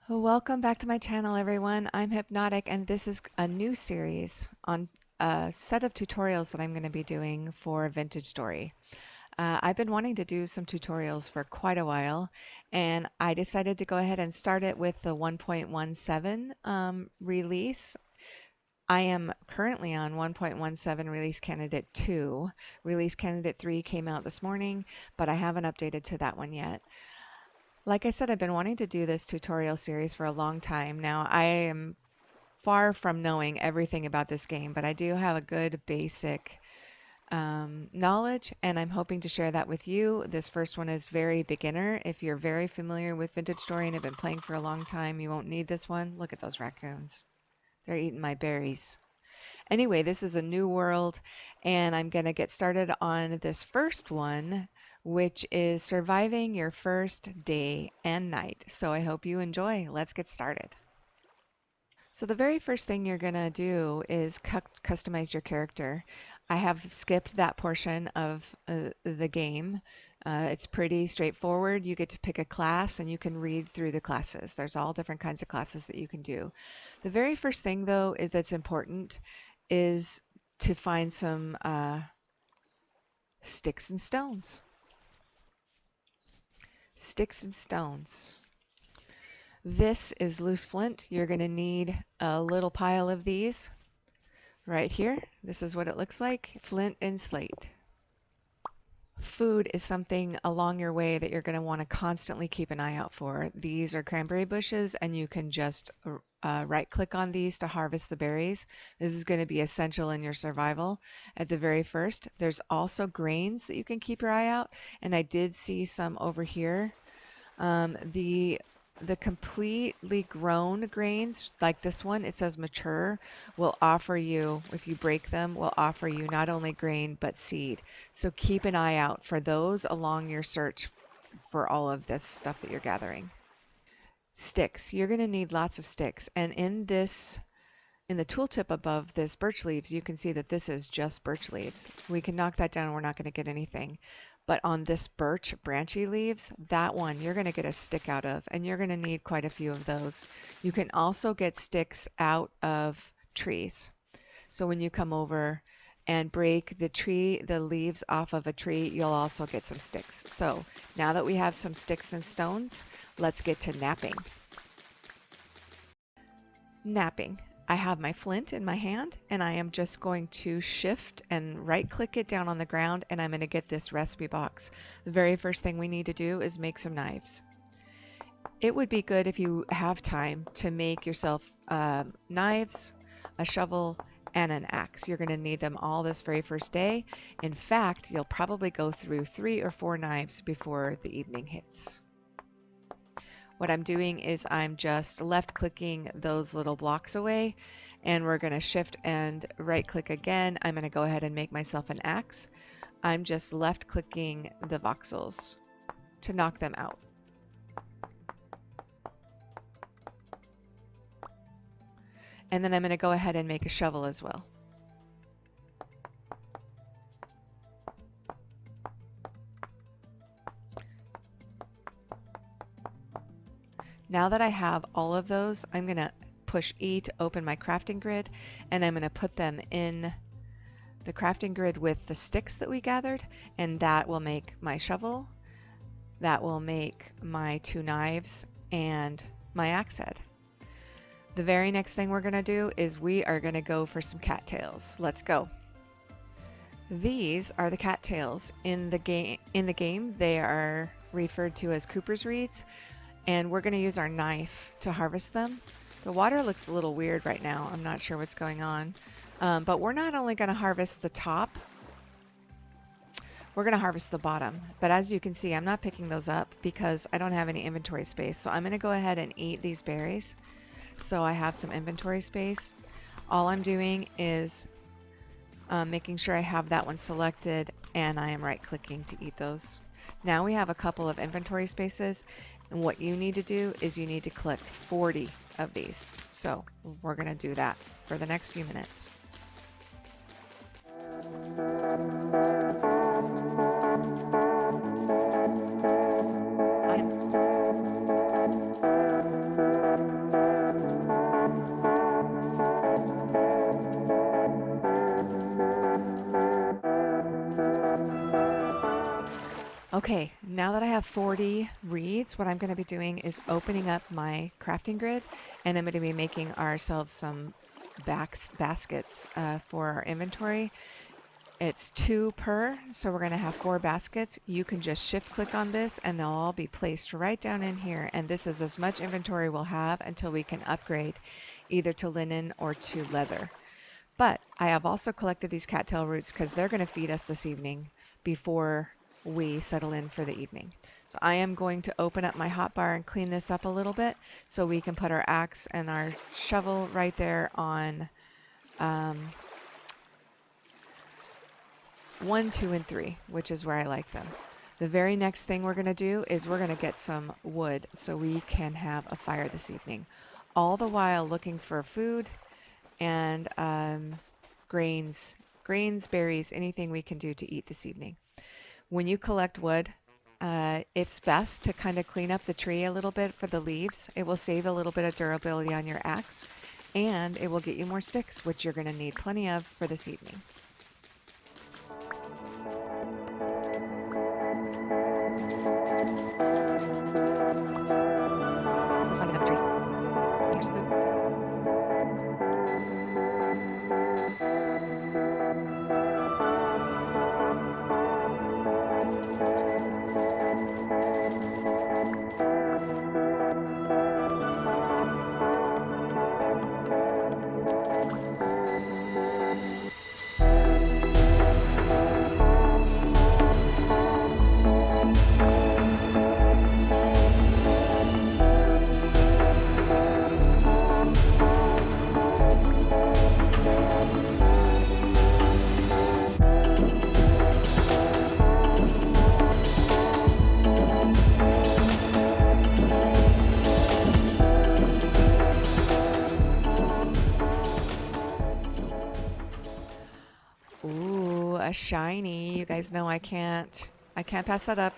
Welcome back to my channel, everyone. I'm Hypnotic, and this is a new series on a set of tutorials that I'm going to be doing for Vintage Story. I've been wanting to do some tutorials for quite a while, and I decided to go ahead and start it with the 1.17 release. I am currently on 1.17 release candidate 2. Release candidate 3 came out this morning, but I haven't updated to that one yet. Like I said, I've been wanting to do this tutorial series for a long time. Now, I am far from knowing everything about this game, but I do have a good basic knowledge, and I'm hoping to share that with you. This first one is very beginner. If you're very familiar with Vintage Story and have been playing for a long time, you won't need this one. Look at those raccoons. They're eating my berries. Anyway, this is a new world, and I'm going to get started on this first one, which is surviving your first day and night. So I hope you enjoy. Let's get started. So the very first thing you're going to do is customize your character. I have skipped that portion of the game. It's pretty straightforward. You get to pick a class and you can read through the classes. There's all different kinds of classes that you can do. The very first thing, though, that's important is to find some sticks and stones. Sticks and stones. This is loose flint. You're going to need a little pile of these right here. This is what it looks like. Flint and slate. Food is something along your way that you're going to want to constantly keep an eye out for. These are cranberry bushes, and you can just right click on these to harvest the berries. This is going to be essential in your survival at the very first. There's also grains that you can keep your eye out, and I did see some over here. The completely grown grains, like this one, it says mature, will offer you, if you break them, will offer you not only grain but seed. So keep an eye out for those along your search for all of this stuff that you're gathering. Sticks. You're going to need lots of sticks. And in the tooltip above this birch leaves, you can see that this is just birch leaves. We can knock that down and we're not going to get anything. But on this birch branchy leaves, that one you're going to get a stick out of, and you're going to need quite a few of those. You can also get sticks out of trees. So when you come over and break the leaves off of a tree, you'll also get some sticks. So now that we have some sticks and stones, let's get to napping. Napping. I have my flint in my hand, and I am just going to shift and right click it down on the ground, and I'm going to get this recipe box. The very first thing we need to do is make some knives. It would be good if you have time to make yourself knives, a shovel, and an axe. You're going to need them all this very first day. In fact, you'll probably go through 3 or 4 knives before the evening hits. What I'm doing is I'm just left clicking those little blocks away, and we're going to shift and right click again. I'm going to go ahead and make myself an axe. I'm just left clicking the voxels to knock them out. And then I'm going to go ahead and make a shovel as well. Now that I have all of those, I'm going to push E to open my crafting grid, and I'm going to put them in the crafting grid with the sticks that we gathered, and that will make my shovel, that will make my 2 knives, and my axe head. The very next thing we're going to do is we are going to go for some cattails. Let's go. These are the cattails. In the game, they are referred to as Cooper's reeds, and we're going to use our knife to harvest them. The water looks a little weird right now. I'm not sure what's going on. But we're not only going to harvest the top, we're going to harvest the bottom. But as you can see, I'm not picking those up because I don't have any inventory space. So I'm going to go ahead and eat these berries. So I have some inventory space. All I'm doing is making sure I have that one selected, and I am right clicking to eat those. Now we have a couple of inventory spaces, and what you need to do is you need to collect 40 of these. So we're going to do that for the next few minutes. Okay, now that I have 40 reeds, what I'm going to be doing is opening up my crafting grid, and I'm going to be making ourselves some baskets for our inventory. It's 2 per, so we're going to have 4 baskets. You can just shift click on this and they'll all be placed right down in here, and this is as much inventory we'll have until we can upgrade either to linen or to leather. But I have also collected these cattail roots because they're going to feed us this evening before we settle in for the evening. So I am going to open up my hotbar and clean this up a little bit so we can put our axe and our shovel right there on 1, 2, and 3, which is where I like them. The very next thing we're going to do is we're going to get some wood so we can have a fire this evening. All the while looking for food and grains, berries, anything we can do to eat this evening. When you collect wood, it's best to kind of clean up the tree a little bit for the leaves. It will save a little bit of durability on your axe, and it will get you more sticks, which you're going to need plenty of for this evening. Let's find another tree. Here's some food. Ooh, a shiny. You guys know I can't pass that up.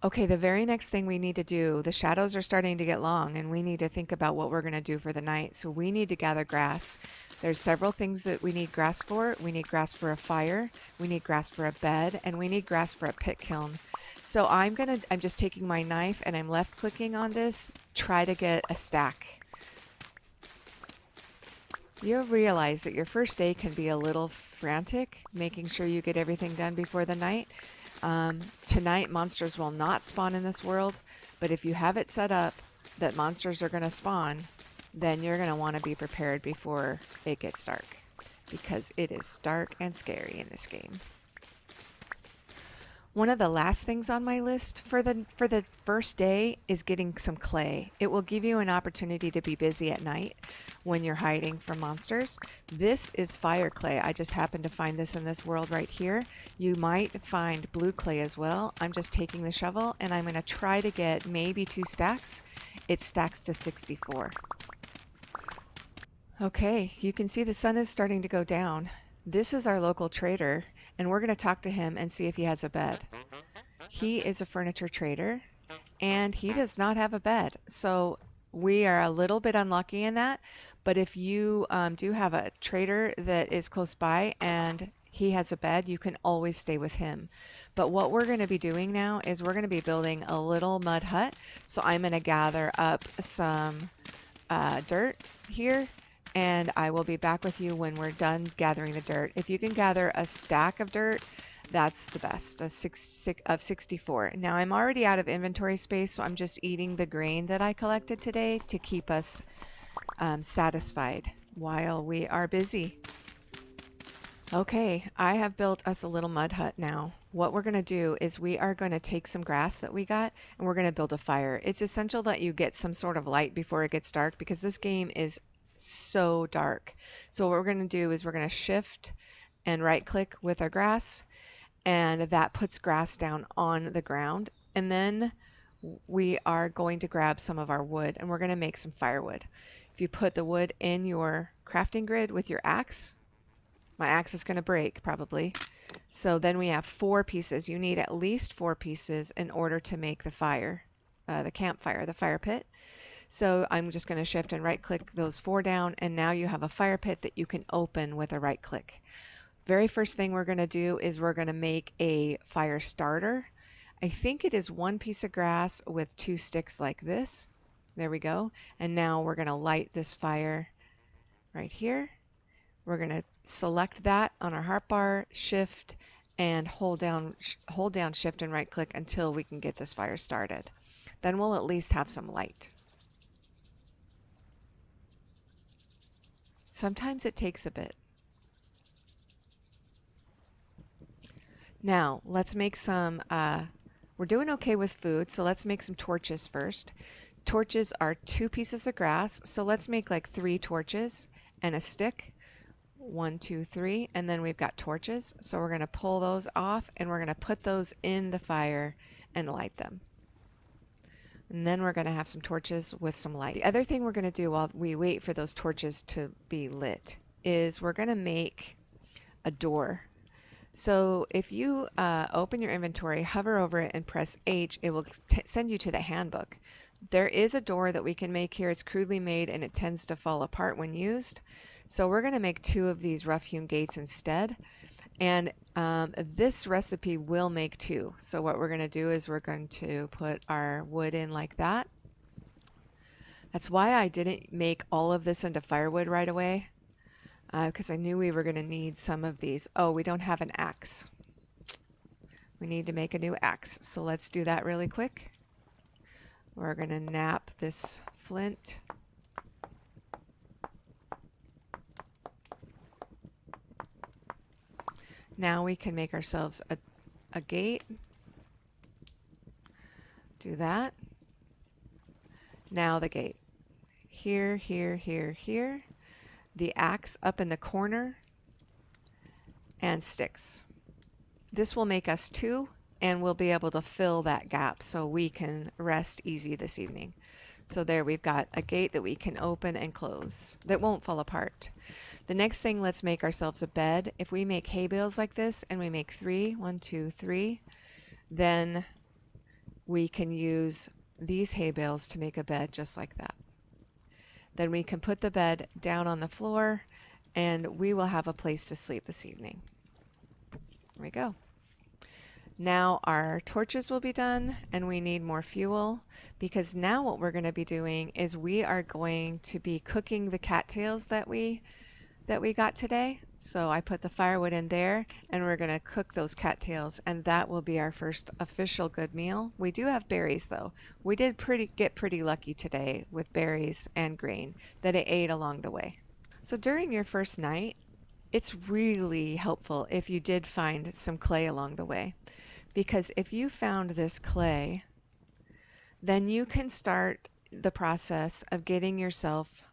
Okay, the very next thing we need to do, the shadows are starting to get long and we need to think about what we're going to do for the night. So we need to gather grass. There's several things that we need grass for. We need grass for a fire, we need grass for a bed, and we need grass for a pit kiln. So I'm just taking my knife and I'm left clicking on this, try to get a stack. You'll realize that your first day can be a little frantic, making sure you get everything done before the night. Tonight, monsters will not spawn in this world, but if you have it set up that monsters are going to spawn, then you're going to want to be prepared before it gets dark, because it is dark and scary in this game. One of the last things on my list for the first day is getting some clay. It will give you an opportunity to be busy at night when you're hiding from monsters. This is fire clay. I just happened to find this in this world right here. You might find blue clay as well. I'm just taking the shovel and I'm going to try to get maybe 2 stacks. It stacks to 64. Okay, you can see the sun is starting to go down. This is our local trader, and we're going to talk to him and see if he has a bed. He is a furniture trader, and he does not have a bed. So we are a little bit unlucky in that, but if you do have a trader that is close by and he has a bed, you can always stay with him. But what we're going to be doing now is we're going to be building a little mud hut. So I'm going to gather up some dirt here, and I will be back with you when we're done gathering the dirt. If you can gather a stack of dirt, that's the best, of 64. Now I'm already out of inventory space, so I'm just eating the grain that I collected today to keep us satisfied while we are busy. Okay, I have built us a little mud hut now. What we're going to do is we are going to take some grass that we got and we're going to build a fire. It's essential that you get some sort of light before it gets dark because this game is so dark. So what we're going to do is we're going to shift and right click with our grass, and that puts grass down on the ground. And then we are going to grab some of our wood and we're going to make some firewood. If you put the wood in your crafting grid with your axe, my axe is going to break probably. So then we have 4 pieces. You need at least 4 pieces in order to make the fire, the campfire, the fire pit. So I'm just going to shift and right click those 4 down, and now you have a fire pit that you can open with a right click. Very first thing we're going to do is we're going to make a fire starter. I think it is 1 piece of grass with 2 sticks like this. There we go. And now we're going to light this fire right here. We're going to select that on our hotbar, shift, and hold down shift and right click until we can get this fire started. Then we'll at least have some light. Sometimes it takes a bit. Now let's make some, we're doing okay with food, so let's make some torches first. Torches are 2 pieces of grass, so let's make like 3 torches and a stick. 1, 2, 3, and then we've got torches. So we're going to pull those off and we're going to put those in the fire and light them. And then we're going to have some torches with some light. The other thing we're going to do while we wait for those torches to be lit is we're going to make a door. So if you open your inventory, hover over it and press H, it will send you to the handbook. There is a door that we can make here. It's crudely made and it tends to fall apart when used. So we're going to make 2 of these rough-hewn gates instead. And this recipe will make 2. So what we're going to do is we're going to put our wood in like that. That's why I didn't make all of this into firewood right away, because I knew we were going to need some of these. Oh, we don't have an axe. We need to make a new axe. So let's do that really quick. We're going to nap this flint. Now we can make ourselves a gate. Do that. Now the gate. Here, here, here, here. The axe up in the corner. And sticks. This will make us 2, and we'll be able to fill that gap so we can rest easy this evening. So there we've got a gate that we can open and close that won't fall apart. The next thing, let's make ourselves a bed. If we make hay bales like this and we make 3, 1, 2, 3, then we can use these hay bales to make a bed just like that. Then we can put the bed down on the floor and we will have a place to sleep this evening. There we go. Now our torches will be done and we need more fuel, because now what we're going to be doing is we are going to be cooking the cattails that we got today. So I put the firewood in there and we're going to cook those cattails, and that will be our first official good meal. We do have berries though. We did get pretty lucky today with berries and grain that I ate along the way. So during your first night, it's really helpful if you did find some clay along the way, because if you found this clay, then you can start the process of getting yourself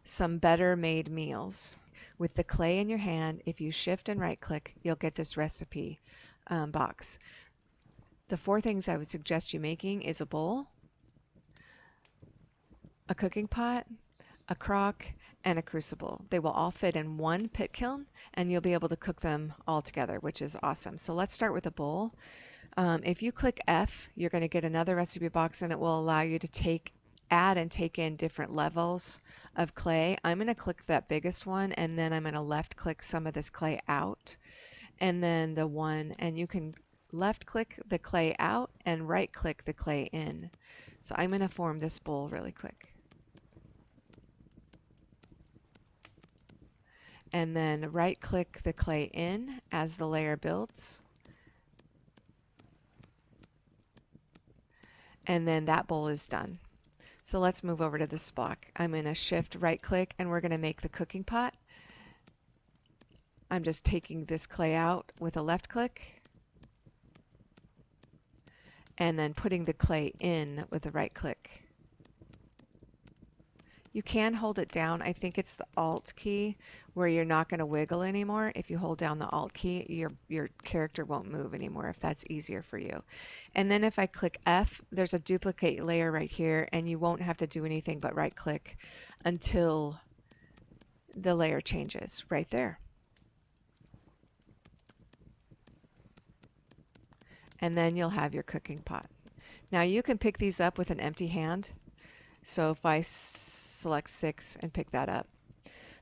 some better made meals. With the clay in your hand, if you shift and right click, you'll get this recipe box. The 4 things I would suggest you making is a bowl, a cooking pot, a crock, and a crucible. They will all fit in one pit kiln and you'll be able to cook them all together, which is awesome. So let's start with a bowl. If you click F, you're going to get another recipe box and it will allow you to add and take in different levels of clay. I'm going to click that biggest one and then I'm going to left click some of this clay out, and then the one, and you can left click the clay out and right click the clay in. So I'm going to form this bowl really quick. And then right click the clay in as the layer builds. And then that bowl is done. So let's move over to this block. I'm going to shift right click and we're going to make the cooking pot. I'm just taking this clay out with a left click and then putting the clay in with a right click. You can hold it down. I think it's the Alt key where you're not going to wiggle anymore. If you hold down the Alt key, your character won't move anymore if that's easier for you. And then if I click F, there's a duplicate layer right here and you won't have to do anything but right click until the layer changes right there. And then you'll have your cooking pot. Now you can pick these up with an empty hand So if I select 6 and pick that up.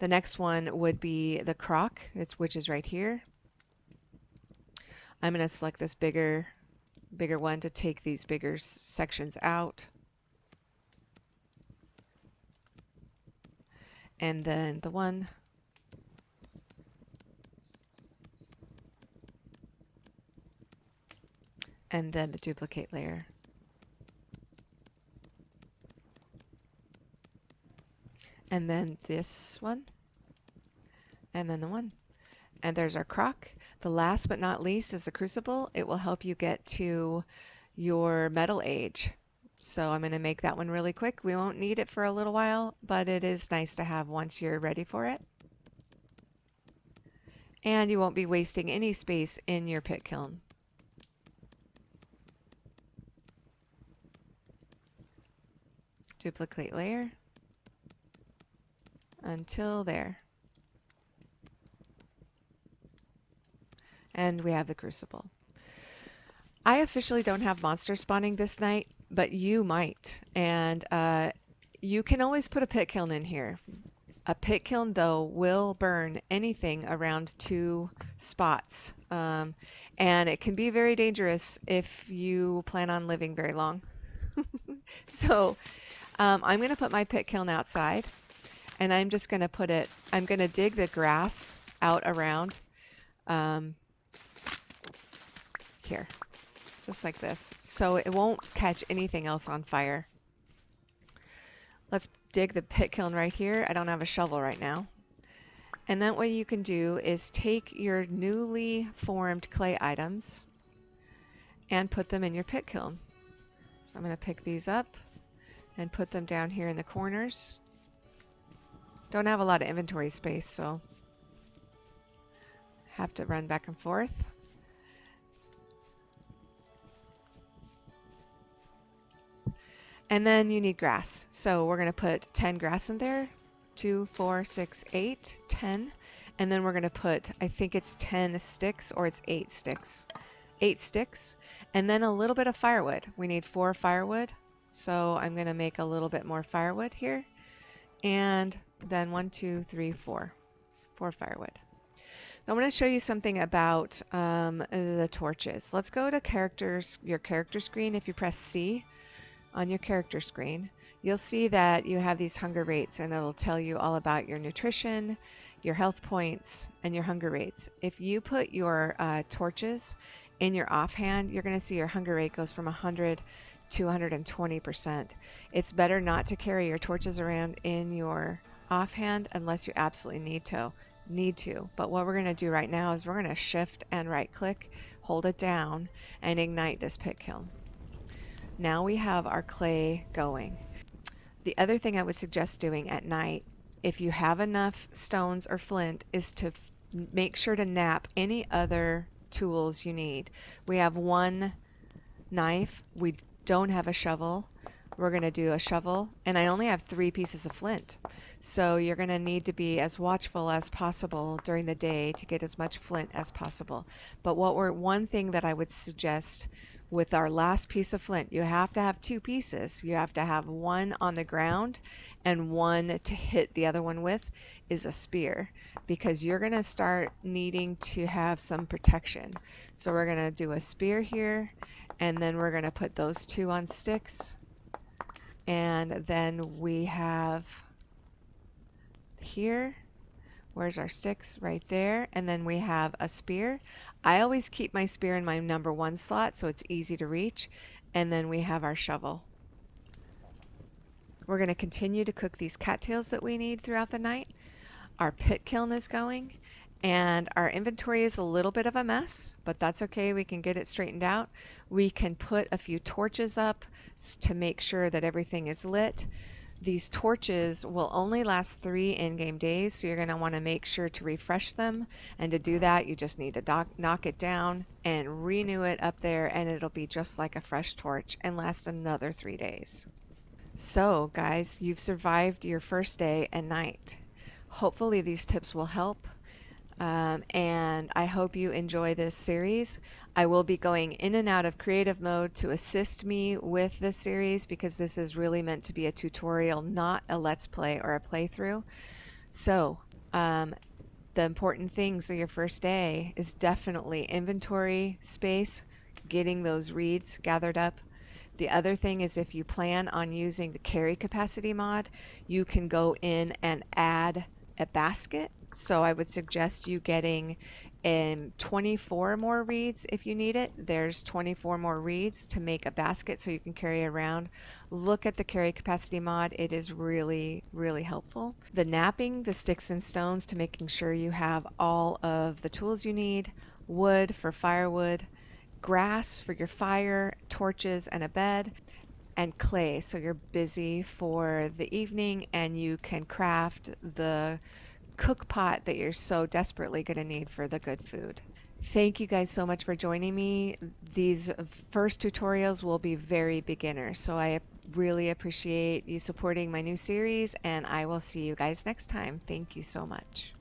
The next one would be the crock, which is right here. I'm going to select this bigger one to take these bigger sections out. And then the one. And then the duplicate layer. And then this one. And then the one. And there's our crock. The last but not least is the crucible. It will help you get to your metal age. So I'm going to make that one really quick. We won't need it for a little while, but it is nice to have once you're ready for it. And you won't be wasting any space in your pit kiln. Duplicate layer until there. And we have the crucible. I officially don't have monster spawning this night, but you might. And you can always put a pit kiln in here. A pit kiln, though, will burn anything around 2 spots. And it can be very dangerous if you plan on living very long. So I'm going to put my pit kiln outside. And I'm just going to put it, I'm going to dig the grass out around here. Just like this. So it won't catch anything else on fire. Let's dig the pit kiln right here. I don't have a shovel right now. And then what you can do is take your newly formed clay items and put them in your pit kiln. So I'm going to pick these up and put them down here in the corners. Don't have a lot of inventory space, so have to run back and forth. And then you need grass. So we're going to put 10 grass in there. 2, 4, 6, 8, 10. And then we're going to put, I think it's 10 sticks or it's 8 sticks. 8 sticks. And then a little bit of firewood. We need 4 firewood. So I'm going to make a little bit more firewood here. And then 1, 2, 3, 4. 4 firewood. I want to show you something about the torches. Let's go to characters, your character screen. If you press C on your character screen, you'll see that you have these hunger rates, and it'll tell you all about your nutrition, your health points, and your hunger rates. If you put your torches in your offhand, you're going to see your hunger rate goes from 100 to 120%. It's better not to carry your torches around in your offhand unless you absolutely need to. But what we're going to do right now is we're going to shift and right click, hold it down, and ignite this pit kiln. Now we have our clay going. The other thing I would suggest doing at night, if you have enough stones or flint, is to make sure to nap any other tools you need. We have 1 knife. We don't have a shovel. We're going to do a shovel, and I only have 3 pieces of flint. So you're going to need to be as watchful as possible during the day to get as much flint as possible. But one thing that I would suggest with our last piece of flint, you have to have 2 pieces. You have to have 1 on the ground and 1 to hit the other one with is a spear, because you're going to start needing to have some protection. So we're going to do a spear here, and then we're going to put those 2 on sticks. And then we have here, where's our sticks? Right there. And then we have a spear. I always keep my spear in my number 1 slot so it's easy to reach. And then we have our shovel. We're going to continue to cook these cattails that we need throughout the night. Our pit kiln is going, and our inventory is a little bit of a mess, but that's okay. We can get it straightened out. We can put a few torches up to make sure that everything is lit. These torches will only last 3 in-game days, so you're going to want to make sure to refresh them. And to do that, you just need to knock it down and renew it up there, and it'll be just like a fresh torch and last another 3 days. So, guys, you've survived your first day and night. Hopefully these tips will help. And I hope you enjoy this series. I will be going in and out of creative mode to assist me with this series because this is really meant to be a tutorial, not a let's play or a playthrough. So, the important things of your first day is definitely inventory space, getting those reeds gathered up. The other thing is if you plan on using the carry capacity mod, you can go in and add a basket. So I would suggest you getting 24 more reeds if you need it. There's 24 more reeds to make a basket so you can carry around. Look at the carry capacity mod. It is really, really helpful. The napping, the sticks and stones to making sure you have all of the tools you need, wood for firewood, grass for your fire, torches, and a bed, and clay so you're busy for the evening and you can craft the cook pot that you're so desperately going to need for the good food. Thank you guys so much for joining me. These first tutorials will be very beginner, so I really appreciate you supporting my new series, and I will see you guys next time. Thank you so much.